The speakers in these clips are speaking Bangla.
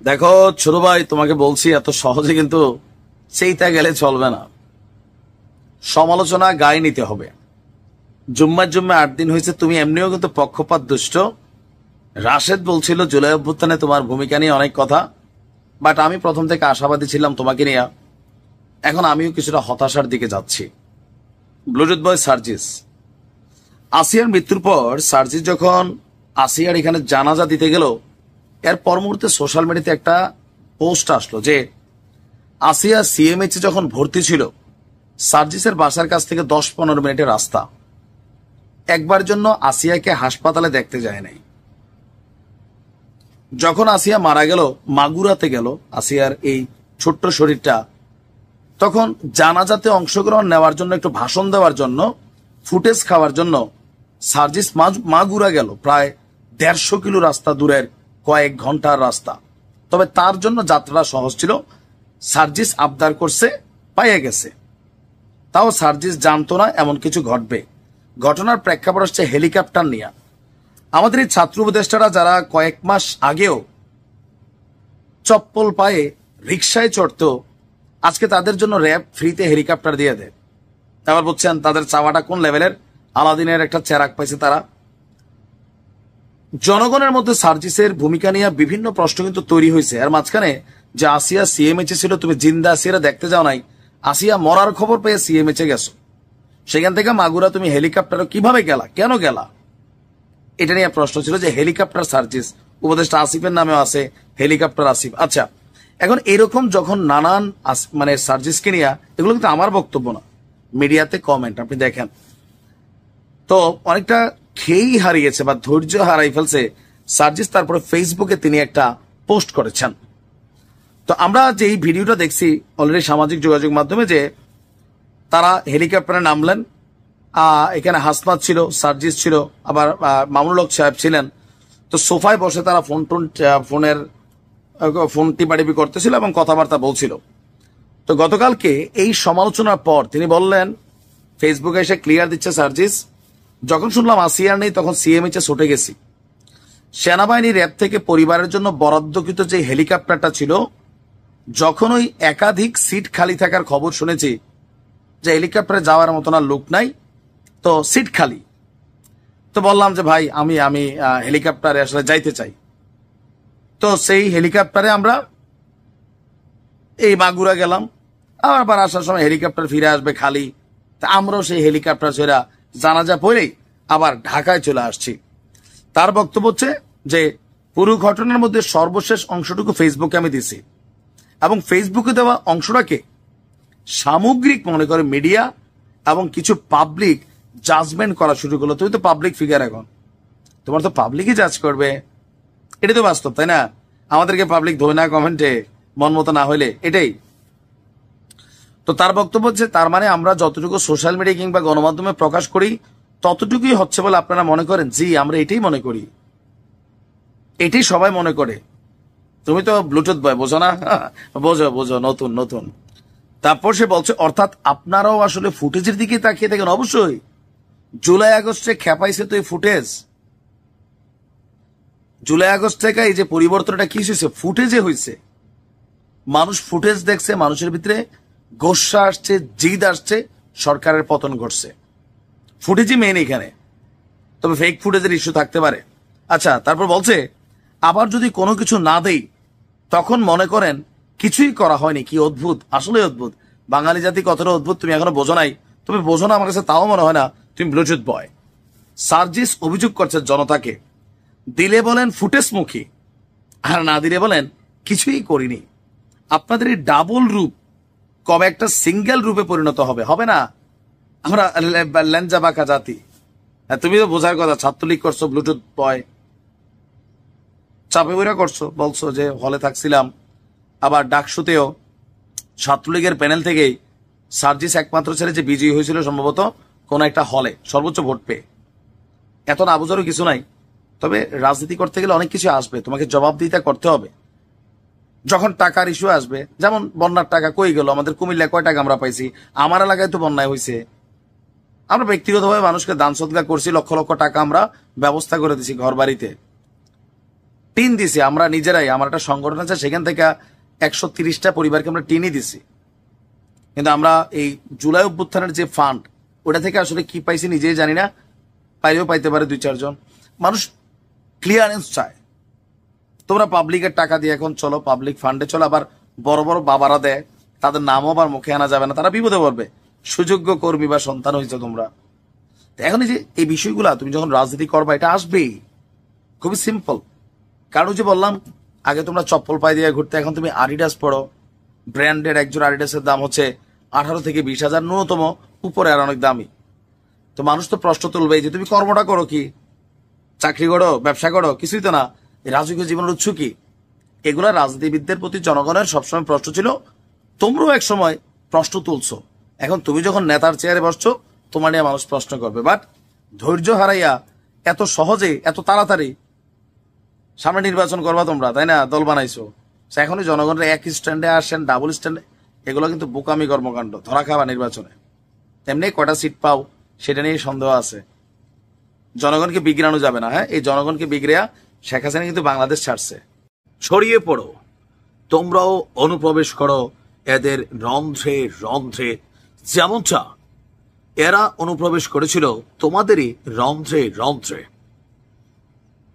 দেখো ছোট ভাই, তোমাকে বলছি এত সহজে কিন্তু সেইটা গেলে চলবে না। সমালোচনা গায়ে নিতে হবে। জুম্মার 8 দিন হয়েছে, তুমি এমনিও কিন্তু পক্ষপাত দুষ্ট। রাশেদ বলছিল জুলাই অভ্যুত্থানে তোমার ভূমিকা নিয়ে অনেক কথা, বাট আমি প্রথম থেকে আশাবাদী ছিলাম তোমাকে নিয়ে। এখন আমিও কিছুটা হতাশার দিকে যাচ্ছি। ব্লুটুথ বয় সার্জিস, আসিয়ার মৃত্যুর পর সার্জিস যখন আসিয়ার এখানে জানাজা দিতে গেল, এর পর মুহূর্তে সোশ্যাল মিডিয়াতে একটা পোস্ট আসলো যে আসিয়া সিএমএইচে যখন ভর্তি ছিল, সার্জিসের বাসার কাছ থেকে 10-15 মিনিটের রাস্তা। একবার জন্য আসিয়াকে হাসপাতালে দেখতে যায় নাই। যখন আসিয়া মারা গেল, মাগুরাতে গেল আসিয়ার এই ছোট্ট শরীরটা, তখন জানাজাতে অংশগ্রহণ নেওয়ার জন্য, একটু ভাষণ দেওয়ার জন্য, ফুটেজ খাওয়ার জন্য সার্জিস মাগুরা গেল। প্রায় 150 কিলো রাস্তা দূরের, কয়েক ঘন্টার রাস্তা। তবে তার জন্য যাত্রাটা সহজ ছিল। সার্জিস আবদার করছে, পাইয়া গেছে। তাও সার্জিস জানতো না এমন কিছু ঘটবে। ঘটনার প্রেক্ষাপট হচ্ছে হেলিকপ্টার নিয়ে। আমাদের এই ছাত্র উপদেষ্টারা যারা কয়েক মাস আগেও চপ্পল পায়ে রিক্সায় চড়ত, আজকে তাদের জন্য র্যাব ফ্রিতে হেলিকপ্টার দিয়ে দেয়। আবার বলছেন তাদের চাওয়াটা কোন লেভেলের। আলাদিনের একটা চেরাক পাইছে তারা। জনগণের মধ্যে সার্জিসের ভূমিকা নিয়ে বিভিন্ন প্রশ্ন কিন্তু তৈরি হয়েছে। আর মাঝখানে যে আসিয়া সিএমএইচে ছিল, তুমি জিন্দা আসিয়ারা দেখতে যাও নাই, আসিয়া মরার খবর পেয়ে সিএমএইচে গেছো। সেখান থেকে মাগুরা তুমি হেলিকপ্টারও কিভাবে গেলা, কেন গেলা, এটা নিয়ে প্রশ্ন ছিল। যে হেলিকপ্টার সার্জিস, উপদেষ্টা আসিফের নামেও আছে হেলিকপ্টার আসিফ। আচ্ছা, এখন এরকম যখন নানান মানে সার্জিসকে নিয়ে, এগুলো কিন্তু আমার বক্তব্য না, মিডিয়াতে কমেন্ট আপনি দেখেন তো অনেকটা খেই হারিয়েছে বা ধৈর্য হারাই ফেলছে সার্জিস। তারপরে ফেসবুকে তিনি একটা পোস্ট করেছেন। তো আমরা যে এই ভিডিওটা দেখছি অলরেডি সামাজিক যোগাযোগ মাধ্যমে, যে তারা হেলিকপ্টারে নামলেন, এখানে হাসনাত ছিল, সার্জিস ছিল, আবার মামুনুল হক সাহেব ছিলেন। তো সোফায় বসে তারা ফোন টিপাটিপি করতেছিল এবং কথাবার্তা বলছিল। তো গতকালকে এই সমালোচনার পর তিনি বললেন, ফেসবুকে এসে ক্লিয়ার দিচ্ছে সার্জিস, যখন শুনলাম আসিয়ার নেই তখন সিএমএইচে ছুটে গেছি। সেনাবাহিনীর র্যাব থেকে পরিবারের জন্য বরাদ্দকৃত যে হেলিকপ্টারটা ছিল, যখন ওই একাধিক সিট খালি থাকার খবর শুনেছি, যে হেলিকপ্টারে যাওয়ার মতো না লোক নাই, তো সিট খালি, তো বললাম যে ভাই আমি আমি হেলিকপ্টারে আসলে যাইতে চাই। তো সেই হেলিকপ্টারে আমরা এই মাগুরা গেলাম। আবার আসার সময় হেলিকপ্টার ফিরে আসবে খালি। তা আমরাও সেই হেলিকপ্টার ছেড়া জানাজা পড়েই আবার ঢাকায় চলে আসছি। তার বক্তব্য হচ্ছে যে পুরো ঘটনার মধ্যে সর্বশেষ অংশটুকু ফেসবুকে আমি দিছি, এবং ফেসবুকে দেওয়া অংশটাকে সামগ্রিক মনে করে মিডিয়া এবং কিছু পাবলিক জাজমেন্ট করা শুরু করলো। তুমি তো পাবলিক ফিগার, এখন তোমার তো পাবলিকই জাজ করবে, এটাই তো বাস্তব, তাই না? আমাদেরকে পাবলিক ধরে না কমেন্টে, মন মতো না হইলে, এটাই তো। তার বক্তব্য হচ্ছে তার মানে আমরা যতটুকু সোশ্যাল মিডিয়া কিংবা গণমাধ্যমে প্রকাশ করি ততটুকুই হচ্ছে বলে আপনারা মনে করেন? জি, আমরা এটাই মনে করি, এটাই সবাই মনে করে। তুমি তো ব্লুটুথ বয়, বোঝো না? বোঝো বোঝো, নতুন নতুন। তারপর সে বলছে অর্থাৎ আপনারাও আসলে ফুটেজের দিকে তাকিয়ে থাকেন। অবশ্যই জুলাই আগস্টে খেপাইছে তো এই ফুটেজ। জুলাই আগস্ট থেকে এই যে পরিবর্তনটা কি হয়েছে, ফুটেজে হয়েছে। মানুষ ফুটেজ দেখছে, মানুষের ভিতরে গোস্বা আসছে, জিদ আসছে, সরকারের পতন ঘটছে। ফুটেজই মেইন এখানে, তবে ফেক ফুটেজের ইস্যু থাকতে পারে। আচ্ছা, তারপর বলছে আবার যদি কোনো কিছু না দেই তখন মনে করেন কিছুই করা হয়নি। কি অদ্ভুত, আসলে অদ্ভুত। বাঙালি জাতি কতটা অদ্ভুত তুমি এখনো বোঝো নাই। তুমি বোঝো না আমার কাছে, তাও মনে হয় না তুমি ব্লুটুথ বয়। সার্জিস অভিযোগ করছে জনতাকে, দিলে বলেন ফুটেজমুখী, আর না দিলে বলেন কিছুই করিনি। আপনাদের এই ডাবল রূপ কবে একটা সিঙ্গেল রূপে পরিণত হবে? হবে না। আমরা ল্যাঞ্জা বাঁকা জাতি। তুমি তো বোঝার কথা, ছাত্রলীগ করছো, ব্লুটুথ বয় চাপে বইরা করছো, বলছো যে হলে থাকছিলাম। আবার ডাকসুতেও ছাত্রলীগের প্যানেল থেকেই সার্জিস একমাত্র ছেলে যে বিজয়ী হয়েছিল সম্ভবত কোন একটা হলে সর্বোচ্চ ভোট পেয়ে। এত না বোঝারও কিছু নাই। তবে রাজনীতি করতে গেলে অনেক কিছু আসবে, তোমাকে জবাবদিহিতা করতে হবে। যখন টাকার ইস্যু আসবে, যেমন বন্যার টাকা কই গেল, আমাদের কুমিল্লায় কয় টাকা আমরা পাইছি? আমার এলাকায় তো বন্যায় হয়েছে, আমরা ব্যক্তিগতভাবে মানুষকে দান সদকা করছি, লক্ষ লক্ষ টাকা আমরা ব্যবস্থা করে দিছি ঘর বাড়িতে। টিন দিছি আমরা নিজেরাই, আমার একটা সংগঠন আছে, সেখান থেকে 130টা পরিবারকে আমরা টিনই দিছি। কিন্তু আমরা এই জুলাই অভ্যুত্থানের যে ফান্ড, ওটা থেকে আসলে কি পাইছি নিজেই জানি না, পাইলেও পাইতে পারে 2-4 জন। মানুষ ক্লিয়ারেন্স চায়। তোমরা পাবলিকের টাকা দিয়ে এখন চলো, পাবলিক ফান্ডে চলো, আবার বড় বড় বাবারা দেয়, তাদের নামও আবার মুখে আনা যাবে না, তারা বিপদে পড়বে। সুযোগ্য কর্মী বা সন্তান হয়েছে তোমরা। এখন এই বিষয়গুলা তুমি যখন রাজনীতি করবা, এটা আসবেই, খুবই সিম্পল। কারণ যে বললাম, আগে তোমরা চপ্পল পায়ে দিয়ে ঘুরতে, এখন তুমি আডিডাস পড়ো, ব্র্যান্ডের একজন আডিডাসের দাম হচ্ছে 18 থেকে 20,000 ন্যূনতম, উপরে আর অনেক দামি। তো মানুষ তো প্রশ্ন তুলবে যে তুমি কর্মটা করো কি, চাকরি করো, ব্যবসা করো, কিছুই তো না, এই রাজকীয় জীবনের উৎস কি? এগুলা রাজনীতিবিদদের প্রতি জনগণের সবসময় প্রশ্ন ছিল, তোমরাও এক সময় প্রশ্ন তুলছো। এখন তুমি যখন নেতার চেয়ারে বসছো, তোমার নিয়ে মানুষ প্রশ্ন করবে। বাট ধৈর্য হারাইয়া এত সহজে, এত তাড়াতাড়ি সামনে নির্বাচন করবা তোমরা, তাই না? দল বানাইছো, এখনই জনগণের এক স্ট্যান্ডে আসেন, ডাবল স্ট্যান্ডে, এগুলো কিন্তু বোকামি কর্মকাণ্ড, ধরা খাওয়া নির্বাচনে। এমনি কয়টা সিট পাও সেটা নিয়ে সন্দেহ আছে। জনগণকে বিগড়ানো যাবে না। হ্যাঁ, এই জনগণকে বিগড়িয়া শেখ হাসিনা কিন্তু বাংলাদেশ ছাড়ছে। ছড়িয়ে পড়ো, তোমরাও অনুপ্রবেশ করো এদের রন্ধ্রে রন্ধ্রে, যেমনটা এরা অনুপ্রবেশ করেছিল তোমাদেরই রন্ধ্রে রন্ধ্রে।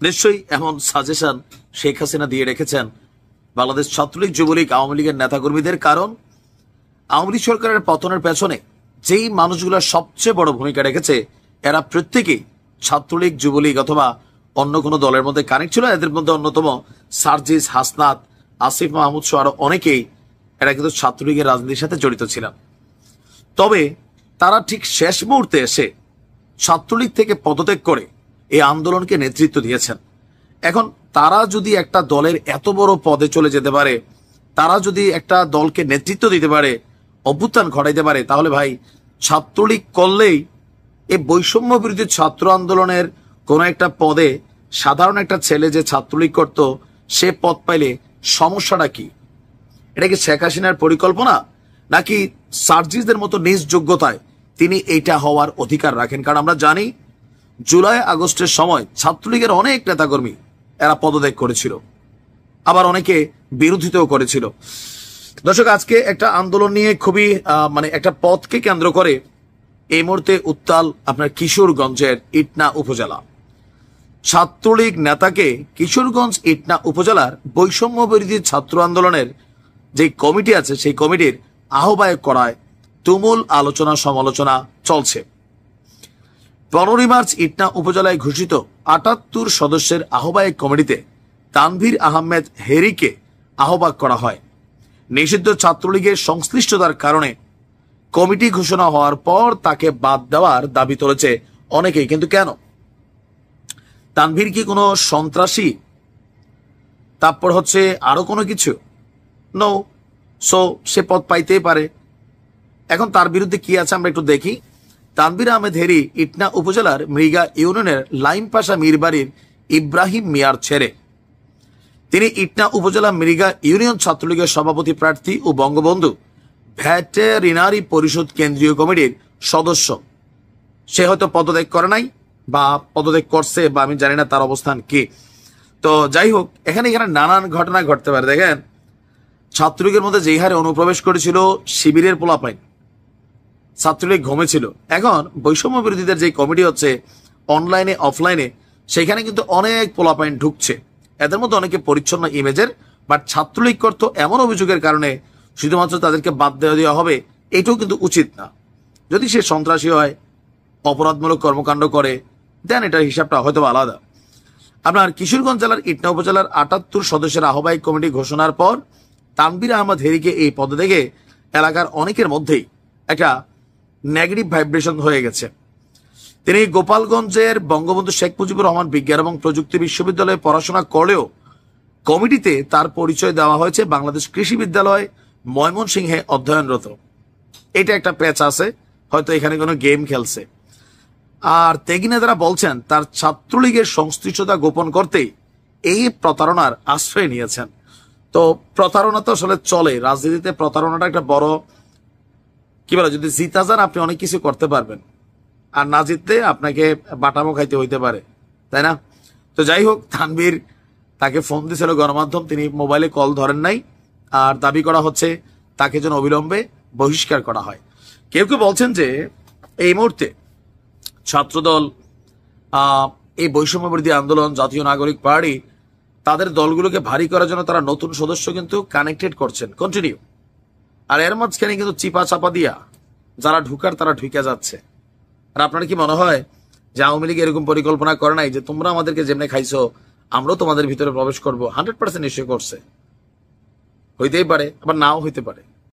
নিশ্চয়ই এমন সাজেশন শেখ হাসিনা দিয়ে রেখেছেন বাংলাদেশ ছাত্রলীগ, যুবলীগ, আওয়ামী লীগের নেতাকর্মীদের। কারণ আওয়ামী লীগ সরকারের পতনের পেছনে যেই মানুষগুলো সবচেয়ে বড় ভূমিকা রেখেছে, এরা প্রত্যেকেই ছাত্রলীগ, যুবলীগ অথবা অন্য কোনো দলের মধ্যে কানেক্ট ছিল। এদের মধ্যে অন্যতম সার্জিস, হাসনাত, আসিফ মাহমুদ সহ আরো অনেকেই, এরা কিন্তু ছাত্রলীগের রাজনীতির সাথে জড়িত ছিলেন। তবে তারা ঠিক শেষ মুহূর্তে এসে ছাত্রলীগ থেকে পদত্যাগ করে এই আন্দোলনকে নেতৃত্ব দিয়েছেন। এখন তারা যদি একটা দলের এত বড় পদে চলে যেতে পারে, তারা যদি একটা দলকে নেতৃত্ব দিতে পারে, অভ্যুত্থান ঘটাইতে পারে, তাহলে ভাই ছাত্রলীগ করলেই এই বৈষম্য বিরোধী ছাত্র আন্দোলনের কোন একটা পদে সাধারণ একটা ছেলে যে ছাত্রলীগ করত, সে পদ পাইলে সমস্যাটা কি? এটা কি শেখ হাসিনার পরিকল্পনা, নাকি সার্জিসদের মতো নিজ যোগ্যতায় তিনি এইটা হওয়ার অধিকার রাখেন? কারণ আমরা জানি জুলাই আগস্টের সময় ছাত্রলীগের অনেক নেতাকর্মী এরা পদত্যাগ করেছিল, আবার অনেকে বিরোধিতাও করেছিল। দর্শক, আজকে একটা আন্দোলন নিয়ে খুবই একটা পথকে কেন্দ্র করে এই মুহূর্তে উত্তাল আপনার কিশোরগঞ্জের ইটনা উপজেলা। ছাত্রলীগ নেতাকে কিশোরগঞ্জ ইটনা উপজেলার বৈষম্য বিরোধী ছাত্র আন্দোলনের যে কমিটি আছে, সেই কমিটির আহ্বায়ক করায় তুমুল আলোচনা সমালোচনা চলছে। 15 মার্চ ইটনা উপজেলায় ঘোষিত 78 সদস্যের আহ্বায়ক কমিটিতে তানভীর আহমেদ হেরিকে আহ্বায়ক করা হয়। নিষিদ্ধ ছাত্রলীগের সংশ্লিষ্টতার কারণে কমিটি ঘোষণা হওয়ার পর তাকে বাদ দেওয়ার দাবি তুলেছে অনেকেই। কিন্তু কেন? তানভীর কি কোনো সন্ত্রাসী? তারপর হচ্ছে আরো কোনো কিছু? নো। সো সে পদ পাইতেই পারে। এখন তার বিরুদ্ধে কি আছে আমরা একটু দেখি। তানভীর আহমেদ হেরি ইটনা উপজেলার মৃগা ইউনিয়নের লাইমপাশা মীরবাড়ির ইব্রাহিম মিয়ার ছেড়ে। তিনি ইটনা উপজেলা মৃগা ইউনিয়ন ছাত্রলীগের সভাপতি প্রার্থী ও বঙ্গবন্ধু ভেটেরিনারি পরিষদ কেন্দ্রীয় কমিটির সদস্য। সে হয়তো পদত্যাগ করে নাই বা পদত্যাগ করছে, বা আমি জানি না তার অবস্থান কি। তো যাই হোক, এখানে নানান ঘটনা ঘটতে পারে। দেখেন, ছাত্রলীগের মধ্যে যেই হারে অনুপ্রবেশ করেছিল শিবিরের পোলাপাইন, ছাত্রলীগ ঘুমেছিল। এখন বৈষম্য বিরোধীদের যে কমিটি হচ্ছে অনলাইনে অফলাইনে, সেখানে কিন্তু অনেক পোলাপাইন ঢুকছে। এদের মধ্যে অনেকে পরিচ্ছন্ন ইমেজের, বাট ছাত্রলীগ করতো এমন অভিযোগের কারণে শুধুমাত্র তাদেরকে বাদ দেওয়া হবে, এটাও কিন্তু উচিত না। যদি সে সন্ত্রাসী হয়, অপরাধমূলক কর্মকাণ্ড করে, দেন এটার হিসাবটা হয়তো আলাদা। আপনার কিশোরগঞ্জ জেলার ইটনা উপজেলার 78 সদস্যের আহ্বায়ক কমিটি ঘোষণার পর তানভীর আহমদ হেরিকে এই পদে দেখে এলাকার অনেকের মধ্যেই একটা নেগেটিভ ভাইব্রেশন হয়ে গেছে। তিনি গোপালগঞ্জের বঙ্গবন্ধু শেখ মুজিবুর রহমান বিজ্ঞান এবং প্রযুক্তি বিশ্ববিদ্যালয়ে পড়াশোনা করলেও কমিটিতে তার পরিচয় দেওয়া হয়েছে বাংলাদেশ কৃষি বিদ্যালয় ময়মনসিংহে অধ্যয়নরত। এটা একটা প্যাচ আছে, হয়তো এখানে কোনো গেম খেলছে। আর তেগি নেতারা বলছেন তার ছাত্রলীগের সংশ্লিষ্টতা গোপন করতেই এই প্রতারণার আশ্রয় নিয়েছেন। তো প্রতারণা তো আসলে চলে রাজনীতিতে, প্রতারণাটা একটা বড় কি বলে, যদি জিতা যান আপনি অনেক কিছু করতে পারবেন, আর না জিততে আপনাকে বাটামো খাইতে হইতে পারে, তাই না? তো যাই হোক, তানভীর তাকে ফোন দিয়েছিল গণমাধ্যম, তিনি মোবাইলে কল ধরেন নাই, আর দাবি করা হচ্ছে তাকে যেন অবিলম্বে বহিষ্কার করা হয়। কেউ কেউ বলছেন যে এই মুহূর্তে ছাত্রদল, এই বৈষম্য বিরোধী আন্দোলন, জাতীয় নাগরিক পার্টি, তাদের দলগুলোকে ভারী করার জন্য তারা নতুন সদস্য কিন্তু কানেক্টেড করছেন, কন্টিনিউ। আর এর মাঝখানে কিন্তু চিপা চাপা দিয়া যারা ঢুকার তারা ঢুকে যাচ্ছে। আর আপনার কি মনে হয় যে আওয়ামী লীগ এরকম পরিকল্পনা করে নাই যে তোমরা আমাদেরকে যেমনি খাইছো আমরাও তোমাদের ভিতরে প্রবেশ করবো? 100% নিশ্চয় করছে। হইতেই পারে, আবার নাও হইতে পারে।